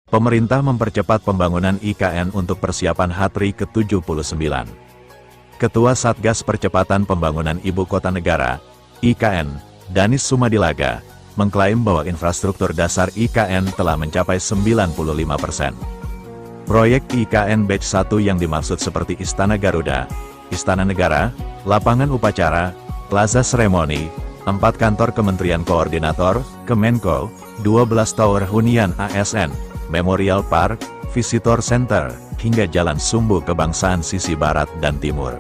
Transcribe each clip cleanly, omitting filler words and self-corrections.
Pemerintah mempercepat pembangunan IKN untuk persiapan HTRI ke-79. Ketua Satgas Percepatan Pembangunan Ibu Kota Negara, IKN, Danis Sumadilaga, mengklaim bahwa infrastruktur dasar IKN telah mencapai 95%. Proyek IKN Batch 1 yang dimaksud seperti Istana Garuda, Istana Negara, lapangan upacara, plaza seremoni, 4 kantor Kementerian Koordinator, Kemenko, 12 tower hunian ASN, Memorial Park, Visitor Center, hingga Jalan Sumbu Kebangsaan sisi barat dan timur.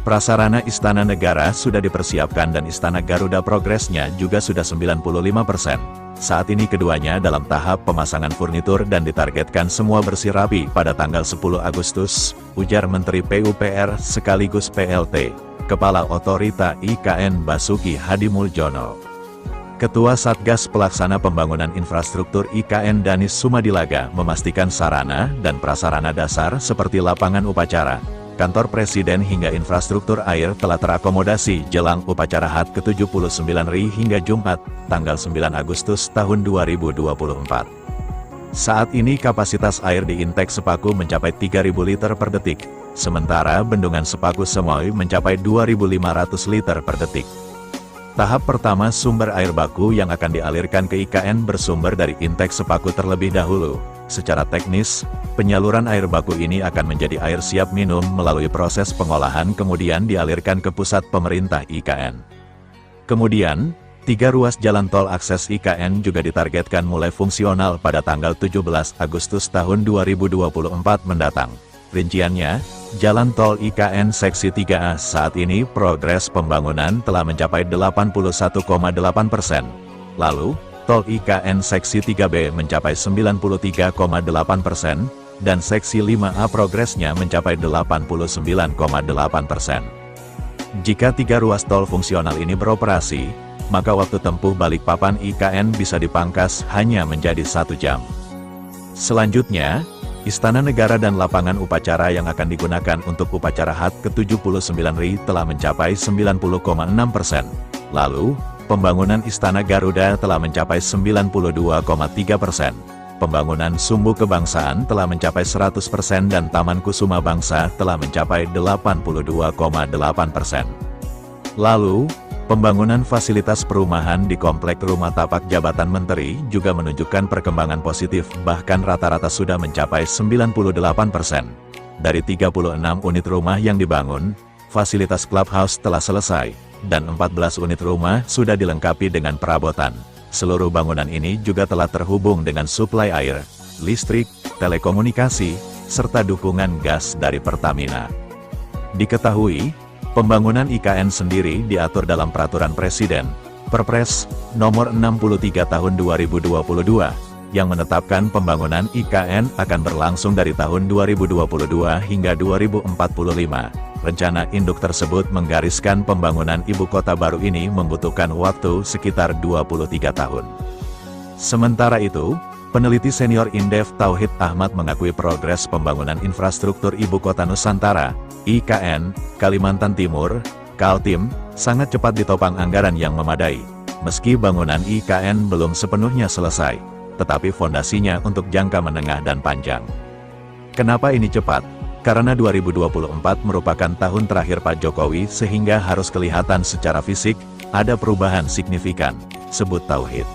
Prasarana Istana Negara sudah dipersiapkan dan Istana Garuda progresnya juga sudah 95%. Saat ini keduanya dalam tahap pemasangan furnitur dan ditargetkan semua bersih rapi pada tanggal 10 Agustus, ujar Menteri PUPR sekaligus PLT, Kepala Otorita IKN Basuki Hadimuljono. Ketua Satgas Pelaksana Pembangunan Infrastruktur IKN Danis Sumadilaga memastikan sarana dan prasarana dasar seperti lapangan upacara, kantor presiden hingga infrastruktur air telah terakomodasi jelang upacara HUT ke-79 RI hingga Jumat, tanggal 9 Agustus tahun 2024. Saat ini kapasitas air di Intek Sepaku mencapai 3.000 liter per detik, sementara Bendungan Sepaku Semoy mencapai 2.500 liter per detik. Tahap pertama sumber air baku yang akan dialirkan ke IKN bersumber dari Intek Sepaku terlebih dahulu. Secara teknis, penyaluran air baku ini akan menjadi air siap minum melalui proses pengolahan kemudian dialirkan ke pusat pemerintah IKN. Kemudian, 3 ruas jalan tol akses IKN juga ditargetkan mulai fungsional pada tanggal 17 Agustus tahun 2024 mendatang. Rinciannya, Jalan Tol IKN Seksi 3A saat ini progres pembangunan telah mencapai 81,8%. Lalu, Tol IKN Seksi 3B mencapai 93,8%, dan Seksi 5A progresnya mencapai 89,8%. Jika 3 ruas tol fungsional ini beroperasi, maka waktu tempuh Balikpapan IKN bisa dipangkas hanya menjadi 1 jam. Selanjutnya, Istana Negara dan lapangan upacara yang akan digunakan untuk upacara HUT ke-79 RI telah mencapai 90,6%. Lalu, pembangunan Istana Garuda telah mencapai 92,3%. Pembangunan Sumbu Kebangsaan telah mencapai 100% dan Taman Kusuma Bangsa telah mencapai 82,8%. Lalu, pembangunan fasilitas perumahan di Komplek Rumah Tapak Jabatan Menteri juga menunjukkan perkembangan positif, bahkan rata-rata sudah mencapai 98%. Dari 36 unit rumah yang dibangun, fasilitas clubhouse telah selesai, dan 14 unit rumah sudah dilengkapi dengan perabotan. Seluruh bangunan ini juga telah terhubung dengan suplai air, listrik, telekomunikasi, serta dukungan gas dari Pertamina. Diketahui, pembangunan IKN sendiri diatur dalam Peraturan Presiden, Perpres, Nomor 63 Tahun 2022, yang menetapkan pembangunan IKN akan berlangsung dari tahun 2022 hingga 2045. Rencana induk tersebut menggariskan pembangunan ibu kota baru ini membutuhkan waktu sekitar 23 tahun. Sementara itu, peneliti senior Indef Tauhid Ahmad mengakui progres pembangunan infrastruktur ibu kota Nusantara, IKN, Kalimantan Timur, Kaltim, sangat cepat ditopang anggaran yang memadai. Meski bangunan IKN belum sepenuhnya selesai, tetapi fondasinya untuk jangka menengah dan panjang. Kenapa ini cepat? Karena 2024 merupakan tahun terakhir Pak Jokowi sehingga harus kelihatan secara fisik, ada perubahan signifikan, sebut Tauhid.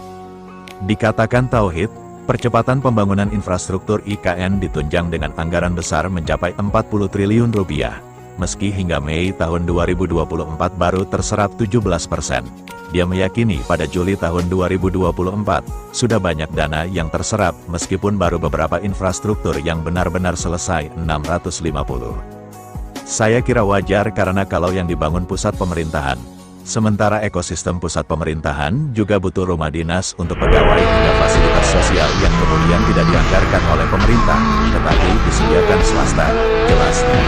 Dikatakan Tauhid, percepatan pembangunan infrastruktur IKN ditunjang dengan anggaran besar mencapai 40 triliun rupiah. Meski hingga Mei tahun 2024 baru terserap 17%. Dia meyakini pada Juli tahun 2024, sudah banyak dana yang terserap meskipun baru beberapa infrastruktur yang benar-benar selesai 650. Saya kira wajar karena kalau yang dibangun pusat pemerintahan, sementara ekosistem pusat pemerintahan juga butuh rumah dinas untuk pegawai hingga fasilitas sosial yang kemudian tidak dianggarkan oleh pemerintah, tetapi disediakan swasta, jelasnya.